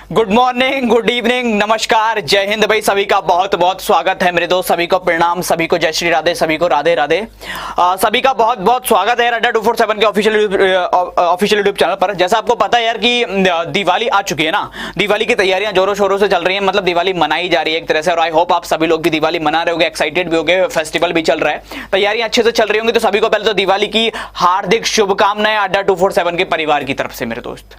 Good morning, good evening, नमस्कार, जय हिंद भाई। सभी का बहुत बहुत स्वागत है मेरे दोस्त। सभी को प्रणाम, सभी को जय श्री राधे, सभी को राधे राधे। सभी का बहुत बहुत स्वागत है अड्डा 247 के ऑफिशियल यूट्यूब चैनल पर। जैसा आपको पता है यार कि दिवाली आ चुकी है ना, दिवाली की तैयारियां जोरों शोरों से चल रही है, मतलब दिवाली मनाई जा रही है एक तरह से। और आई होप आप सभी लोग भी दिवाली मना रहे होंगे, एक्साइटेड भी होंगे, फेस्टिवल भी चल रहा है, तैयारियां अच्छे से चल रही होंगी। तो सभी को पहले तो दिवाली की हार्दिक शुभकामनाएं अड्डा 247 के परिवार की तरफ से मेरे दोस्त।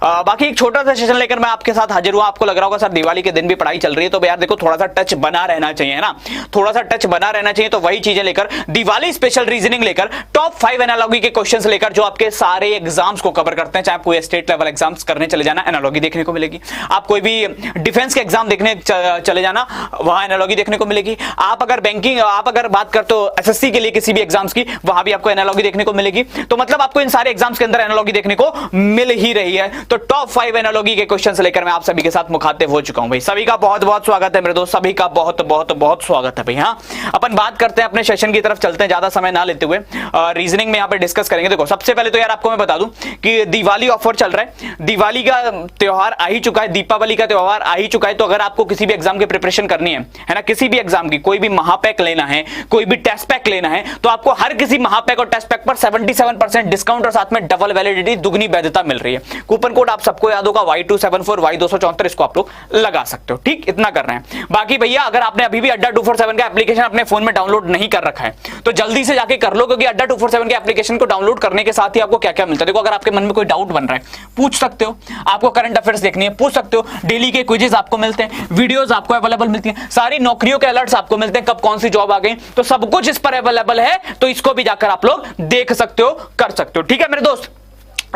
बाकी एक छोटा सा सेशन लेकर मैं आपके साथ हाजिर हुआ। आपको लग रहा होगा सर दिवाली के दिन भी पढ़ाई चल रही है, तो यार देखो थोड़ा सा टच बना रहना चाहिए, है ना, थोड़ा सा टच बना रहना चाहिए। तो वही चीजें लेकर दिवाली स्पेशल रीजनिंग लेकर टॉप 5 एनालॉजी के क्वेश्चंस लेकर जो आपके सारे एग्जाम्स को कवर करते हैं। चाहे आप कोई स्टेट लेवल एग्जाम्स करने चले जाना, एनालॉजी देखने को मिलेगी। आप कोई भी डिफेंस के एग्जाम देखने चले जाना, वहां एनालॉजी देखने को मिलेगी। आप अगर बैंकिंग, आप अगर बात करते हो एसएससी के लिए किसी भी एग्जाम्स की, वहां भी आपको एनालॉजी देखने को मिलेगी। तो मतलब आपको इन सारे एग्जाम्स के अंदर एनालॉजी देखने को मिल ही रही है। तो टॉप 5 एनालॉजी के क्वेश्चंस लेकर मैं आप सभी के साथ मुखातिब हो चुका हूं भाई। सभी का बहुत बहुत स्वागत है मेरे दोस्त, सभी का बहुत बहुत बहुत स्वागत है भाई। हाँ, अपन बात करते हैं अपने सेशन की तरफ चलते हैं, ज्यादा समय ना लेते हुए रीजनिंग में यहां पे डिस्कस करेंगे। देखो सबसे पहले तो यार आपको मैं बता दूं कि दिवाली ऑफर चल रहा है, दिवाली का त्योहार आ ही चुका है, दीपावली का त्योहार आ ही चुका है। तो अगर आपको किसी भी एग्जाम की प्रिपरेशन करनी है ना, किसी भी एग्जाम की, कोई भी महापैक लेना है, कोई भी टेस्ट पैक लेना है, तो आपको हर किसी महापैक और टेस्ट पैक पर 77% डिस्काउंट और साथ में डबल वैलिडिटी, दुगनी वैधता मिल रही है। कूपन कोड आप सबको याद होगा Y274 Y274, इसको आप लोग लगा सकते हो। ठीक, इतना कर रहे हैं। बाकी भैया अगर आपने अभी भी अड्डा 247 का एप्लीकेशन अपने फोन में डाउनलोड नहीं कर रखा है तो जल्दी से जाके कर लो, क्योंकि अड्डा 247 के एप्लीकेशन को डाउनलोड करने के साथ ही आपको क्या क्या मिलता है। देखो अगर आपके मन में कोई डाउट बन रहा है पूछ सकते हो, आपको करंट अफेयर्स देखनी है पूछ सकते हो, डेली के क्विज़ेस आपको मिलते हैं, वीडियोस आपको अवेलेबल मिलती हैं, सारी नौकरियों के अलर्ट्स आपको मिलते हैं, कब कौन सी जॉब आ गई, तो सब कुछ इस पर अवेलेबल है। तो इसको भी जाकर आप लोग देख सकते हो, कर सकते हो। ठीक है मेरे दोस्त,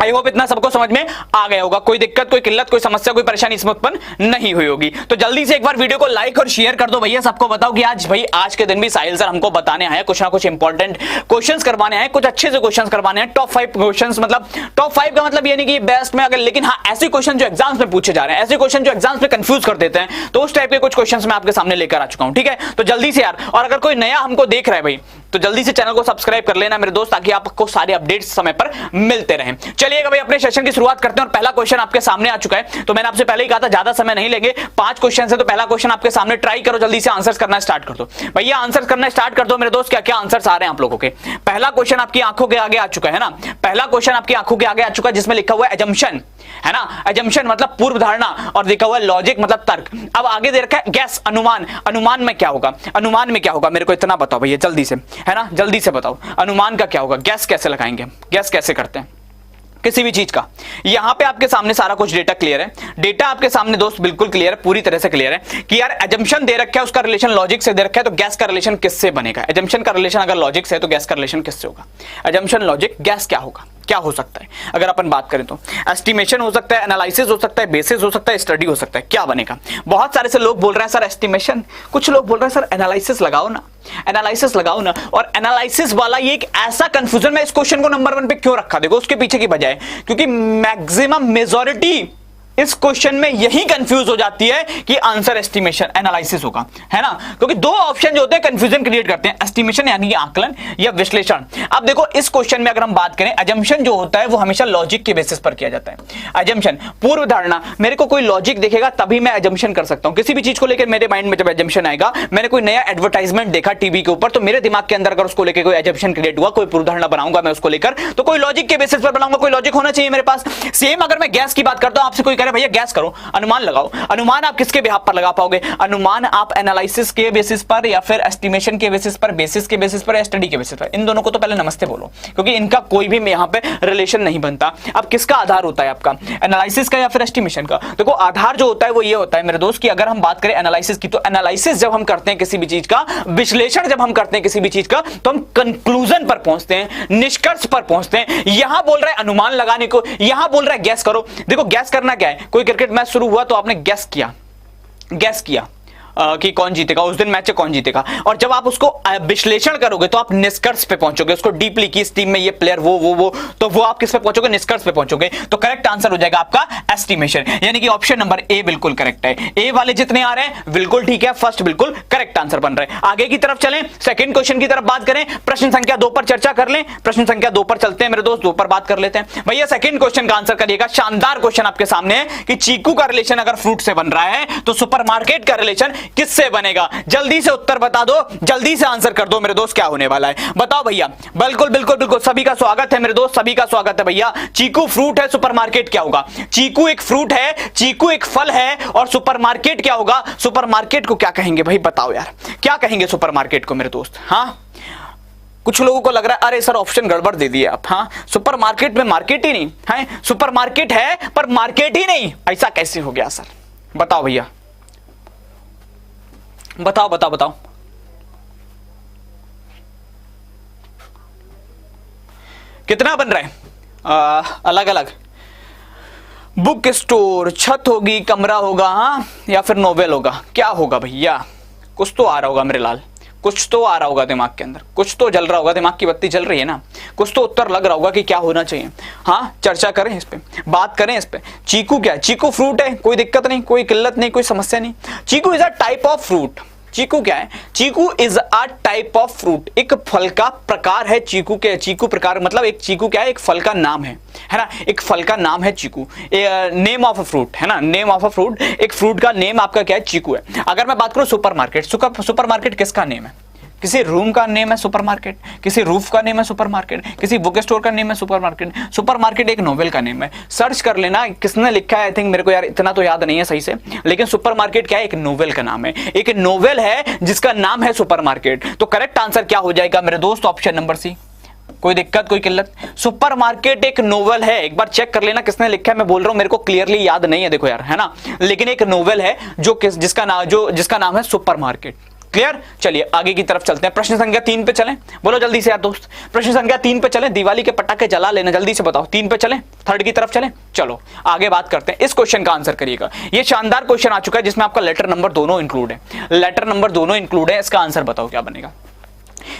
आई होप इतना सबको समझ में आ गया होगा। कोई दिक्कत, कोई किल्लत, कोई समस्या, कोई परेशानी इसमें उत्पन्न नहीं हुई होगी। तो जल्दी से एक बार वीडियो को लाइक और शेयर कर दो भैया। सबको बताओ कि आज भाई आज के दिन भी साहिल सर हमको बताने आए, कुछ ना कुछ इंपॉर्टेंट क्वेश्चंस करवाने आए, कुछ अच्छे से क्वेश्चंस करवाने हैं। टॉप 5 क्वेश्चंस, मतलब टॉप 5 का मतलब ये नहीं कि बेस्ट में अगर, लेकिन हाँ ऐसे क्वेश्चन जो एग्जाम्स में पूछे जा रहे हैं, ऐसे क्वेश्चन जो एग्जाम्स में कंफ्यूज कर देते हैं, तो उस टाइप के कुछ क्वेश्चंस मैं आपके सामने लेकर आ चुका हूं। ठीक है, तो जल्दी से यार, और अगर कोई नया हमको देख रहा है भाई तो जल्दी से चैनल को सब्सक्राइब कर लेना मेरे दोस्त, ताकि आपको सारे अपडेट्स समय पर मिलते रहें। चलिए भाई अपने सेशन की शुरुआत करते हैं। और पहला क्वेश्चन आपके सामने आ चुका है। तो मैंने आपसे पहले ही कहा था ज्यादा समय नहीं लेंगे, 5 क्वेश्चन है। तो पहला क्वेश्चन आपके सामने, ट्राई करो जल्दी से आंसर्स करना स्टार्ट कर दो भैया। आंसर्स करना स्टार्ट कर दो मेरे दोस्त। क्या क्या आंसर्स आ रहे हैं आप लोगों के। पहला क्वेश्चन आपकी आंखों के आगे आ चुका है ना, पहला क्वेश्चन आपकी आंखों के आगे आ चुका है, जिसमें लिखा हुआ है एजम्पशन, है ना। एजम्पशन मतलब पूर्व धारणा, और लिखा हुआ है लॉजिक मतलब तर्क। अब आगे दे रखा है गैस, अनुमान। अनुमान में क्या होगा, अनुमान में क्या होगा मेरे को इतना बताओ भैया जल्दी से, है ना, जल्दी से बताओ अनुमान का क्या होगा। गैस कैसे लगाएंगे, गैस कैसे करते हैं किसी भी चीज का। यहां पे आपके सामने सारा कुछ डेटा क्लियर है, डेटा आपके सामने दोस्त बिल्कुल क्लियर है, पूरी तरह से क्लियर है कि यार एजम्पशन दे रखा है, उसका रिलेशन लॉजिक से दे रखा है, तो गैस का रिलेशन किससे बनेगा। एजम्पशन का रिलेशन अगर लॉजिक से है तो गैस का रिलेशन किससे होगा। एजम्पशन लॉजिक गैस क्या होगा, क्या हो सकता है। अगर अपन बात करें तो एस्टिमेशन हो सकता है, एनालिसिस हो सकता है, बेसिस हो सकता है, स्टडी हो सकता है। क्या बनेगा। बहुत सारे से लोग बोल रहे हैं सर एस्टिमेशन, कुछ लोग बोल रहे हैं सर एनालिसिस लगाओ ना, एनालिसिस लगाओ ना। और एनालिसिस वाला ये एक ऐसा कंफ्यूजन, मैं इस क्वेश्चन को नंबर 1 पे क्यों रखा, देखो उसके पीछे की वजह है क्योंकि मैक्सिमम मेजॉरिटी इस क्वेश्चन में यही कंफ्यूज हो जाती है कि आंसर एस्टिमेशन एनालिसिस होगा, है ना। क्योंकि दो ऑप्शन जो होते हैं कंफ्यूजन क्रिएट करते हैं, एस्टिमेशन यानी कि आकलन या विश्लेषण। अब देखो इस क्वेश्चन में अगर हम बात करें, एजम्पशन जो होता है वो हमेशा लॉजिक के बेसिस पर किया जाता है। एजम्पशन पूर्व धारणा, मेरे को कोई लॉजिक दिखेगा तभी मैं एजम्पशन कर सकता हूं किसी भी चीज को लेकर। मेरे माइंड में जब एजम्पशन आएगा, मैंने कोई नया एडवर्टाइजमेंट देखा टीवी के ऊपर, तो मेरे दिमाग के अंदर अगर उसको लेकर कोई एजम्पशन क्रिएट हुआ, कोई पूर्व धारणा बनाऊंगा मैं उसको लेकर, तो कोई लॉजिक के बेसिस पर बनाऊंगा, कोई लॉजिक होना चाहिए मेरे पास। सेम अगर मैं गैस की बात करता हूं, आपसे कोई कह रहा है भैया गैस करो, अनुमान लगाओ, अनुमान आप किसके बिहाफ पर लगा पाओगे। अनुमान आप एनालिसिस के बेसिस पर या फिर एस्टिमेशन के बेसिस पर, बेसिस के बेसिस पर या स्टडी के बेसिस पर। इन दोनों को तो पहले नमस्ते बोलो, क्योंकि इनका कोई भी यहां पे रिलेशन नहीं बनता। अब किसका आधार होता है आपका, एनालिसिस का या फिर एस्टिमेशन का। देखो आधार जो होता है वो ये होता है मेरे दोस्त कि अगर हम बात करें एनालिसिस की, तो एनालिसिस जब हम करते हैं किसी भी चीज का, विश्लेषण जब हम करते हैं किसी भी चीज का, तो हम कंक्लूजन पर पहुंचते हैं, निष्कर्ष पर पहुंचते हैं। यहां बोल रहा है अनुमान लगाने को, यहां बोल रहा है गैस करो। देखो गैस करना क्या है, कोई क्रिकेट मैच शुरू हुआ तो आपने गैस किया, गैस किया, कि कौन जीतेगा, उस दिन मैच कौन जीतेगा। और जब आप उसको विश्लेषण करोगे तो आप निष्कर्ष पे पहुंचोगे, उसको डीपली कि इस टीम में ये प्लेयर वो तो वो आप किस पे पहुंचोगे, निष्कर्ष पे पहुंचोगे। तो करेक्ट आंसर हो जाएगा आपका एस्टिमेशन, यानी कि ऑप्शन नंबर ए बिल्कुल करेक्ट है। ए वाले जितने आ रहे हैं बिल्कुल ठीक है, फर्स्ट बिल्कुल करेक्ट आंसर बन रहा है। आगे की तरफ चलें, सेकंड क्वेश्चन की तरफ बात करें, प्रश्न संख्या 2 पर चर्चा कर लें। प्रश्न संख्या 2 पर चलते हैं मेरे दोस्त, 2 पर बात कर लेते हैं। भैया सेकंड क्वेश्चन का आंसर करिएगा। शानदार क्वेश्चन आपके सामने है कि चीकू का रिलेशन अगर फ्रूट से बन रहा है तो सुपरमार्केट का रिलेशन किससे बनेगा। जल्दी से उत्तर बता दो, जल्दी से आंसर कर दो मेरे दोस्त, क्या होने वाला है बताओ भैया। बिल्कुल बिल्कुल बिल्कुल, सभी का स्वागत है मेरे दोस्त, सभी का स्वागत है भैया। चीकू फ्रूट है, सुपरमार्केट क्या होगा। चीकू एक फ्रूट है, चीकू एक फल है, और सुपरमार्केट क्या होगा, सुपरमार्केट को क्या कहेंगे भाई बताओ यार, क्या कहेंगे सुपरमार्केट को मेरे दोस्त। हाँ कुछ लोगों को लग रहा है अरे सर ऑप्शन गड़बड़ दे दिए आप। हाँ सुपरमार्केट में मार्केट ही नहीं है, सुपरमार्केट है पर मार्केट ही नहीं, ऐसा कैसे हो गया सर, बताओ भैया, बताओ बताओ बताओ। कितना बन रहा है अलग अलग, बुक स्टोर, छत होगी, कमरा होगा, हाँ या फिर नोवेल होगा, क्या होगा भैया। कुछ तो आ रहा होगा मेरे लाल, कुछ तो आ रहा होगा दिमाग के अंदर, कुछ तो जल रहा होगा, दिमाग की बत्ती जल रही है ना, कुछ तो उत्तर लग रहा होगा कि क्या होना चाहिए। हाँ चर्चा करें इस पे, बात करें इस पे। चीकू क्या है, चीकू फ्रूट है, कोई दिक्कत नहीं, कोई किल्लत नहीं, कोई समस्या नहीं। Chikoo is a type of fruit. Chikoo क्या है, chikoo is a type of fruit, एक फल का प्रकार है चीकू के। चीकू प्रकार मतलब एक चीकू क्या है, एक फल का नाम है ना, एक फल का नाम है चीकू, नेम ऑफ अ फ्रूट है ना, नेम ऑफ अ फ्रूट, एक फ्रूट का नेम आपका क्या है, चीकू है। अगर मैं बात करूं सुपरमार्केट, सुपरमार्केट किसका नेम है, किसी रूम का नेम है सुपरमार्केट, किसी रूफ का नेम है सुपरमार्केट, किसी बुक स्टोर का नेम है सुपरमार्केट। सुपरमार्केट एक नोवेल का नेम है, सर्च कर लेना किसने लिखा है, आई थिंक मेरे को यार इतना तो याद नहीं है सही से, लेकिन सुपरमार्केट क्या है, एक नोवेल का नाम है, एक नोवेल है जिसका नाम है सुपरमार्केट। तो करेक्ट आंसर क्या हो जाएगा मेरे दोस्त, ऑप्शन नंबर सी। कोई दिक्कत कोई किल्लत, सुपरमार्केट एक नोवेल है, एक बार चेक कर लेना किसने लिखा है, मैं बोल रहा हूं मेरे को क्लियरली याद नहीं है देखो यार, है ना, लेकिन एक नोवेल है जो जिसका नाम है सुपरमार्केट। क्लियर, चलिए आगे की तरफ चलते हैं। प्रश्न संख्या 3 पे चलें, बोलो जल्दी से यार दोस्त, प्रश्न संख्या 3 पे चलें, दिवाली के पटाखे जला लेना, जल्दी से बताओ 3 पे चलें, थर्ड की तरफ चलें। चलो आगे बात करते हैं, इस क्वेश्चन का आंसर करिएगा। ये शानदार क्वेश्चन आ चुका है जिसमें आपका लेटर नंबर दोनों इंक्लूड है, लेटर नंबर दोनों इंक्लूड है। इसका आंसर बताओ क्या बनेगा,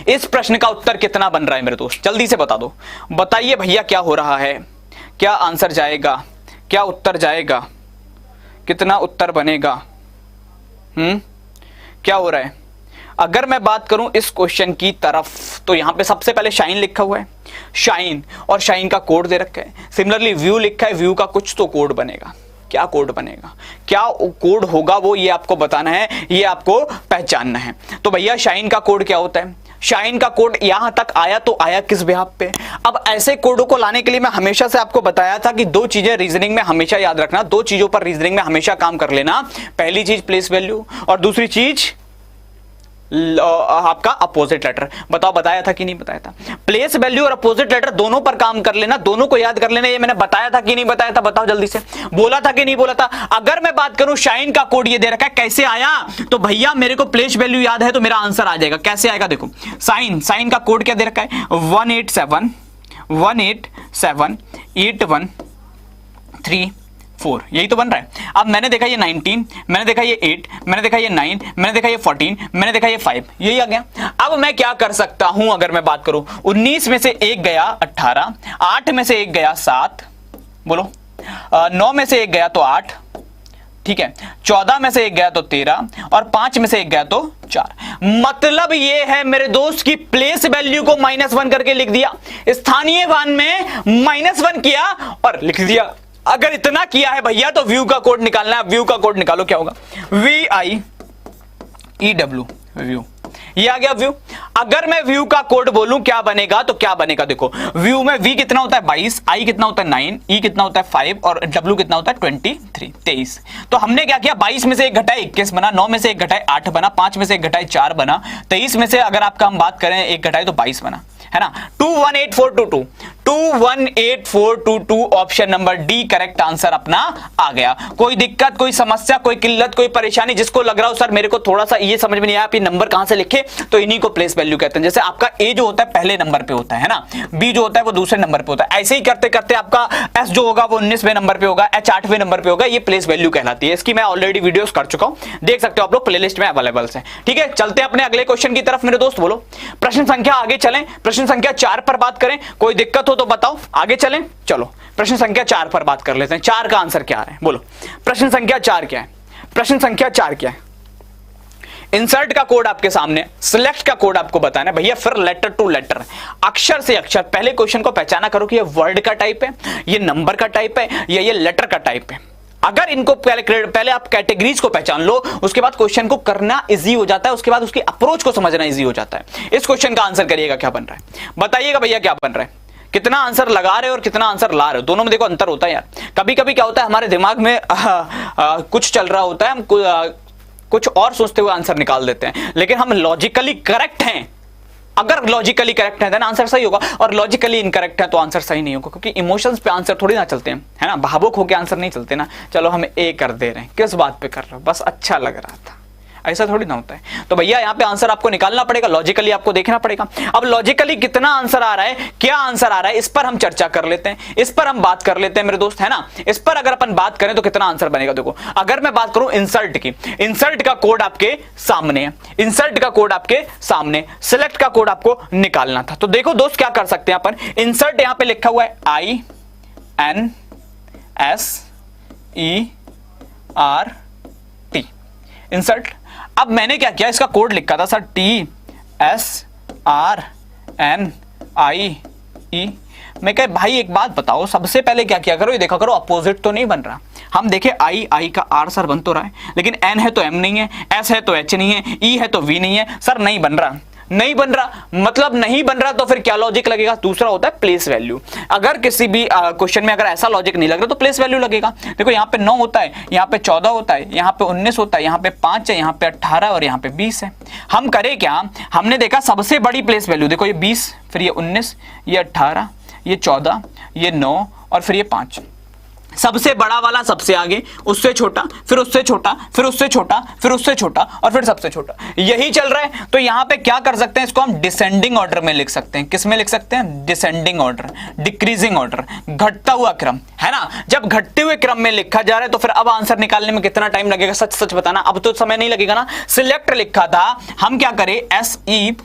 इस प्रश्न का उत्तर कितना बन रहा है मेरे दोस्त, जल्दी से बता दो, बताइए भैया क्या हो रहा है, क्या आंसर जाएगा, क्या उत्तर जाएगा, कितना उत्तर बनेगा, क्या हो रहा है। अगर मैं बात करूं इस क्वेश्चन की तरफ तो यहां पे सबसे पहले शाइन लिखा हुआ है, शाइन, और शाइन का कोड दे रखा है। सिमिलरली व्यू लिखा है, व्यू का कुछ तो कोड बनेगा, क्या कोड बनेगा, क्या कोड होगा वो ये आपको बताना है, ये आपको पहचानना है। तो भैया शाइन का कोड क्या होता है, शाइन का कोड यहां तक आया तो आया किस बिहाफ पे। अब ऐसे कोडों को लाने के लिए मैं हमेशा से आपको बताया था कि दो चीजें रीजनिंग में हमेशा याद रखना, दो चीजों पर रीजनिंग में हमेशा काम कर लेना। पहली चीज प्लेस वैल्यू और दूसरी चीज आपका अपोजिट लेटर। बताओ बताया था कि नहीं बताया था, प्लेस वैल्यू और अपोजिट लेटर दोनों पर काम कर लेना, दोनों को याद कर लेना। ये मैंने बताया था कि नहीं बताया था, बताओ जल्दी से, बोला था कि नहीं बोला था। अगर मैं बात करूं शाइन का कोड ये दे रखा है, कैसे आया, तो भैया मेरे को प्लेस वैल्यू याद है तो मेरा आंसर आ जाएगा। कैसे आएगा देखो, साइन का कोड क्या दे रखा है, 187813813 4, यही तो बन रहा है। अब मैंने देखा ये 19, मैंने देखा ये 8, मैंने देखा ये 9, मैंने देखा ये 14, मैंने देखा ये 5, यही आ गया। अब मैं क्या कर सकता हूं, अगर मैं बात करूं 19 में से एक गया 18, 8 में से एक गया 7, बोलो 9 में से एक गया तो 8, ठीक है, 14 में से एक गया तो 13 और 5 में से एक गया तो 4। मतलब ये है मेरे दोस्त की प्लेस वैल्यू को -1 करके लिख दिया, स्थानीय मान में -1 किया और लिख दिया। अगर इतना किया है भैया तो व्यू का कोड निकालना है। व्यू का कोड निकालो, क्या होगा, VIEW, व्यू, ये आ गया व्यू। अगर मैं व्यू का कोड बोलूं क्या बनेगा, तो क्या बनेगा देखो, व्यू में V कितना होता है 22, I कितना होता है 9, E कितना होता है 5 और W कितना होता है 23। तो हमने क्या किया, 22 में से एक घटाए 21 बना, 9 में से एक घटाए 8 बना, 5 में से एक घटाए 4 बना, 23 में से अगर आपका हम बात करें एक घटाए तो 22 बना, है ना। 218422 218422 option number D correct answer अपना आ गया। कोई दिक्कत, कोई समस्या, कोई किल्लत, कोई परेशानी, जिसको लग रहा हो सर मेरे को थोड़ा सा ये समझ में नहीं आया आप ये नंबर कहां से लिखे, तो इन्हीं को प्लेस वैल्यू कहते हैं। जैसे आपका ए जो होता है पहले नंबर पे होता है ना, बी जो होता है वो दूसरे नंबर पे होता है, ऐसे ही करते करते आपका एस जो होगा वो 19वें नंबर पे होगा, एच 8वें नंबर पे होगा, ये प्लेस वैल्यू कहलाती है। इसकी मैं ऑलरेडी वीडियोस कर चुका हूं, देख सकते हो आप लोग, प्लेलिस्ट में अवेलेबल है। ठीक है, चलते हैं अपने अगले क्वेश्चन की तरफ मेरे दोस्त। बोलो प्रश्न संख्या, आगे चलें, प्रश्न संख्या 4 पर बात करें। कोई दिक्कत हो तो बताओ, आगे चलें। चलो प्रश्न संख्या 4 पर बात कर लेते हैं। 4 का आंसर क्या है, बोलो प्रश्न संख्या 4 क्या है? प्रश्न संख्या 4 क्या है? इंसर्ट का कोड आपके सामने, सिलेक्ट का कोड आपको बताना है भैया, फिर लेटर टू लेटर, अक्षर से अक्षर। पहले क्वेश्चन को पहचाना करो कि ये वर्ड का टाइप है, ये नंबर का टाइप है, या ये लेटर का टाइप है। अगर इनको पहले आप कैटेगरीज को पहचान लो, उसके बाद क्वेश्चन को करना इजी हो जाता है, उसके बाद उसकी अप्रोच को समझना इजी हो जाता है। इस क्वेश्चन का आंसर करिएगा, क्या बन रहा है बताइएगा भैया, क्या बन रहा है? कितना आंसर लगा रहे हो और कितना आंसर ला रहे हो, दोनों में देखो अंतर होता है यार। कभी कभी क्या होता है हमारे दिमाग में कुछ चल रहा होता है, हम कुछ और सोचते हुए आंसर निकाल देते हैं, लेकिन हम लॉजिकली करेक्ट हैं। अगर लॉजिकली करेक्ट है तो आंसर सही होगा, और लॉजिकली इनकरेक्ट है तो आंसर सही नहीं होगा, क्योंकि इमोशंस पे आंसर थोड़ी ना चलते हैं, है ना। भावुक होकर आंसर नहीं चलते ना, चलो हम ए कर दे रहे हैं, किस बात पे कर रहे हो, बस अच्छा लग रहा था, ऐसा थोड़ी ना होता है। तो भैया यहाँ पे आंसर आपको निकालना पड़ेगा, लॉजिकली आपको देखना पड़ेगा। अब लॉजिकली कितना आंसर आ रहा है, क्या आंसर आ रहा है, इस पर हम चर्चा कर लेते हैं, इस पर हम बात कर लेते हैं मेरे दोस्त, है ना। इस पर अगर अपन बात करें तो कितना आंसर बनेगा, देखो अगर मैं बात करूं इंसर्ट की, इंसर्ट का कोड आपके सामने है, इंसर्ट का कोड आपके सामने, सिलेक्ट का कोड आपको निकालना था। तो देखो दोस्त क्या कर सकते हैं अपन, इंसर्ट यहां पे लिखा हुआ है INSERT, इंसर्ट। अब मैंने क्या किया, इसका कोड लिखा था सर TSRNIE। मैं कह भाई एक बात बताओ, सबसे पहले क्या किया करो, ये देखा करो अपोजिट तो नहीं बन रहा। हम देखे आई का आर सर बन तो रहा है, लेकिन एन है तो एम नहीं है, एस है तो एच नहीं है, ई है तो वी नहीं है, सर नहीं बन रहा, नहीं बन रहा, मतलब नहीं बन रहा, तो फिर क्या लॉजिक लगेगा? दूसरा होता है प्लेस वैल्यू। अगर किसी भी क्वेश्चन में अगर ऐसा लॉजिक नहीं लग रहा तो प्लेस वैल्यू लगेगा। देखो यहाँ पे 9 होता है, यहाँ पे 14 होता है, यहाँ पे 19 होता है, यहाँ पे 5 है, यहाँ पे 18 और यहाँ पे 20 है। हम करें क्या, हमने देखा सबसे बड़ी प्लेस वैल्यू, देखो ये 20, फिर ये 19, ये 18, ये 14, ये 9 और फिर ये 5। सबसे बड़ा वाला सबसे आगे, उससे छोटा, फिर उससे छोटा, फिर उससे छोटा, फिर उससे छोटा और फिर सबसे छोटा, यही चल रहा है। तो यहां पे क्या कर सकते हैं, इसको हम डिसेंडिंग ऑर्डर में लिख सकते हैं। किस में लिख सकते हैं? डिसेंडिंग ऑर्डर, डिक्रीजिंग ऑर्डर, घटता हुआ क्रम, है ना। जब घटते हुए क्रम में लिखा जा रहा है तो फिर अब आंसर निकालने में कितना टाइम लगेगा, सच सच बताना। अब तो समय नहीं लगेगा ना। सिलेक्ट लिखा था, हम क्या करें, SELECT,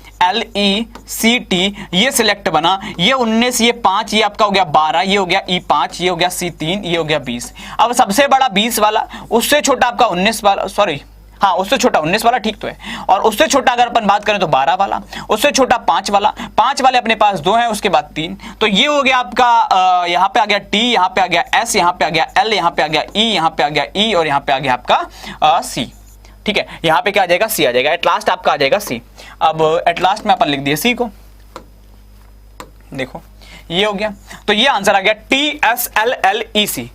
ये सिलेक्ट बना, ये 19, ये 5, ये आपका हो गया 12, ये हो गया E5, ये हो गया C3, ये हो गया 20। अब सबसे बड़ा 20 वाला, उससे छोटा आपका 19 वाला, सॉरी हाँ उससे छोटा 19 वाला, ठीक तो है, और उससे छोटा अगर अपन बात करें तो 12 वाला, उससे छोटा 5 वाला, 5 वाले अपने पास 2 हैं, उसके बाद 3। तो ये हो गया आपका, यहाँ पे आ गया T, यहाँ पे आ गया S, यहाँ पे आ गया L, यहाँ पे आ गया E, यहाँ पे आ गया E और यहाँ पे आ गया आपका C। ठीक है, यहाँ पे क्या आ जाएगा, C आ जाएगा, एट लास्ट आपका आ जाएगा C। अब एट लास्ट में अपन लिख दिए C को, देखो ये हो गया। तो ये आंसर आ गया TSLLEC,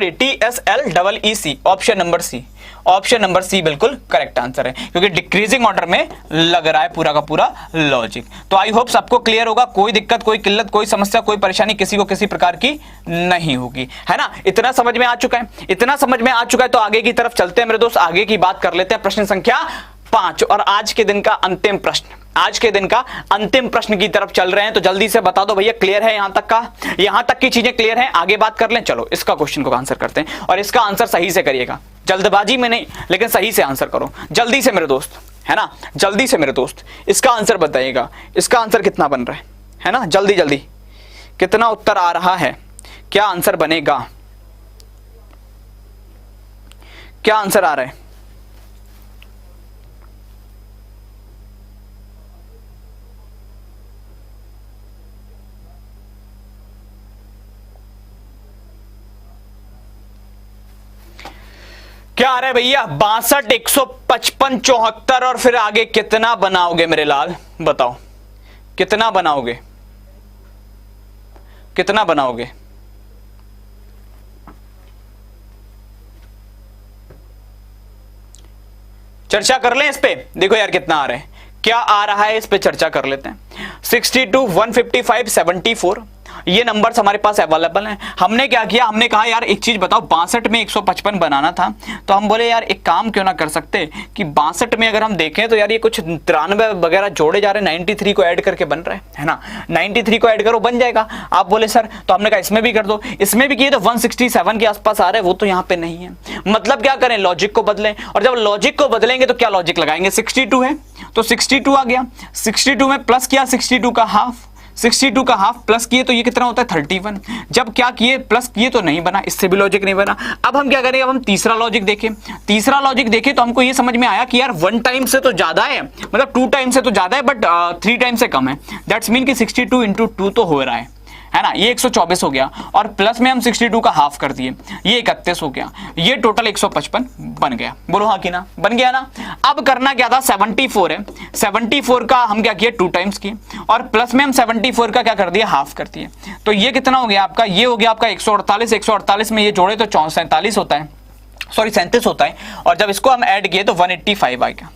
TSLEC, option number C, option number C बिल्कुल करेक्ट आंसर है, क्योंकि डिक्रीजिंग ऑर्डर में लग रहा है पूरा का पूरा लॉजिक। तो आई होप सबको क्लियर होगा, कोई दिक्कत, कोई किल्लत, कोई समस्या, कोई परेशानी किसी को किसी प्रकार की नहीं होगी, है ना। इतना समझ में आ चुका है, इतना समझ में आ चुका है। तो आगे की तरफ चलते हैं मेरे दोस्त, आगे की बात कर लेते हैं। प्रश्न संख्या 5 और आज के दिन का अंतिम प्रश्न, आज के दिन का अंतिम प्रश्न की तरफ चल रहे हैं। तो जल्दी से बता दो भैया, क्लियर है यहां तक का, यहां तक की चीजें क्लियर हैं, आगे बात कर लें। चलो इसका क्वेश्चन को आंसर करते हैं, और इसका आंसर सही से करिएगा, जल्दबाजी में नहीं, लेकिन सही से आंसर करो जल्दी से मेरे दोस्त, है ना, जल्दी से मेरे दोस्त। इसका आंसर बताइएगा, इसका आंसर कितना बन रहा है ना, जल्दी जल्दी कितना उत्तर आ रहा है, क्या आंसर बनेगा, क्या आंसर आ रहा है? क्या आ रहा है भैया? 62, 155, 74 और फिर आगे कितना बनाओगे मेरे लाल, बताओ कितना बनाओगे, कितना बनाओगे? चर्चा कर लें इस पे, देखो यार कितना आ रहा है, क्या आ रहा है इस पे चर्चा कर लेते हैं। 62, 155, 74 ये नंबर्स हमारे पास अवेलेबल हैं। हमने क्या किया, हमने कहा यार एक चीज बताओ, 62 में 155 बनाना था, तो हम बोले यार एक काम क्यों ना कर सकते कि 62 में अगर हम देखें तो यार ये कुछ 93 वगैरह जोड़े जा रहे हैं, 93 को ऐड करके बन रहे है ना, 93 को ऐड करो बन जाएगा। आप बोले सर, तो हमने कहा इसमें भी कर दो, इसमें भी किए तो 167 के आसपास आ रहे हैं, वो तो यहाँ पे नहीं है। मतलब क्या करें, लॉजिक को बदलें, और जब लॉजिक को बदलेंगे तो क्या लॉजिक लगाएंगे, 62 है तो 62 आ गया, 62 में प्लस किया 62 का हाफ, 62 का हाफ प्लस किए तो ये कितना होता है 31। जब क्या किए प्लस किए तो नहीं बना, इससे भी लॉजिक नहीं बना। अब हम क्या करें, अब हम तीसरा लॉजिक देखें। तीसरा लॉजिक देखें तो हमको ये समझ में आया कि यार 1 टाइम से तो ज्यादा है, मतलब 2 टाइम से तो ज्यादा है, बट 3 टाइम से कम है। दैट्स मीन कि 62 इंटू 2 तो हो रहा है ना, ये 124 हो गया, और प्लस में हम 62 का हाफ कर दिए, ये 31 हो गया, ये टोटल 155 बन गया। बोलो हाँ कि ना, बन गया ना। अब करना क्या था, 74 है, 74 का हम क्या किए 2 टाइम्स किए, और प्लस में हम 74 का क्या कर दिया, हाफ कर दिए। तो ये कितना हो गया आपका, ये हो गया आपका 148, 148 में ये जोड़े तो 47 होता है, सॉरी 37 होता है, और जब इसको हम ऐड किए तो 185 आएगा,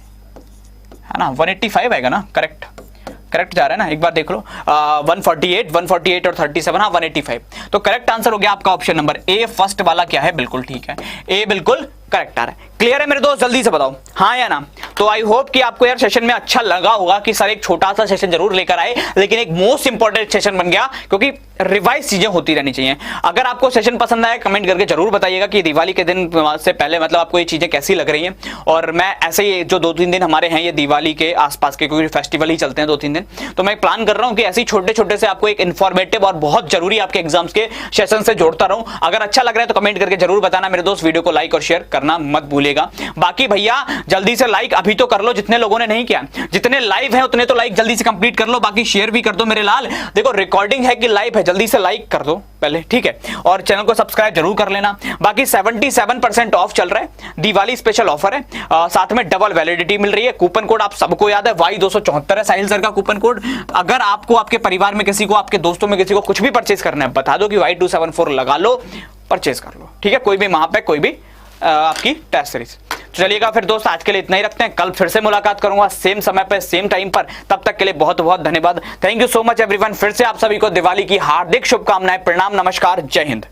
है ना, 185 आएगा ना, करेक्ट जा रहा है ना, एक बार देख लो। 148 और 37, हाँ 185, तो करेक्ट आंसर हो गया आपका ऑप्शन नंबर ए, फर्स्ट वाला क्या है, बिल्कुल ठीक है, ए बिल्कुल करेक्ट आ रहा है। क्लियर है मेरे दोस्त, जल्दी से बताओ हाँ या ना। तो आई होप कि आपको यार सेशन में अच्छा लगा होगा कि सर एक छोटा सा सेशन जरूर लेकर आए, लेकिन एक मोस्ट इंपॉर्टेंट सेशन बन गया, क्योंकि रिवाइज चीजें होती रहनी चाहिए। अगर आपको सेशन पसंद आया कमेंट करके जरूर बताइएगा कि दिवाली के दिन से पहले मतलब आपको ये चीजें कैसी लग रही हैं। और मैं ऐसे ही जो 2-3 दिन हमारे हैं ये दिवाली के आसपास के, क्योंकि फेस्टिवल ही चलते हैं 2-3 दिन, तो मैं प्लान कर रहा हूं कि ऐसे ही छोटे छोटे से आपको एक इन्फॉर्मेटिव और बहुत जरूरी आपके एग्जाम्स के सेशन से जोड़ता रहूं। अगर अच्छा लग रहा है तो कमेंट करके जरूर बताना मेरे दोस्त, वीडियो को लाइक और शेयर करना मत भूलिएगा। बाकी भैया जल्दी से लाइक अभी तो कर लो, जितने लोगों ने नहीं किया, जितने लाइव हैं उतने तो लाइक जल्दी से कंप्लीट कर लो, बाकी शेयर भी कर दो मेरे लाल। देखो रिकॉर्डिंग है कि लाइव है, जल्दी से लाइक कर दो पहले, ठीक है, और चैनल को सब्सक्राइब जरूर कर लेना। बाकी 77% ऑफ चल रहा है, दिवाली स्पेशल ऑफर है, साथ में डबल वैलिडिटी मिल रही है। कूपन कोड आप सबको याद है, Y274 है साहिल सर का कूपन कोड। अगर आपको आपके परिवार में किसी को, आपके दोस्तों में किसी को कुछ भी परचेज करना है, बता दो कि Y274 लगा लो, परचेज कर लो, ठीक है, कोई भी वहां पे कोई भी आपकी टेस्ट सीरीज। चलिएगा फिर दोस्त, आज के लिए इतना ही रखते हैं, कल फिर से मुलाकात करूंगा सेम समय पर सेम टाइम पर। तब तक के लिए बहुत बहुत धन्यवाद, thank you so much everyone. फिर से आप सभी को दिवाली की हार्दिक शुभकामनाएं, प्रणाम, नमस्कार, जय हिंद।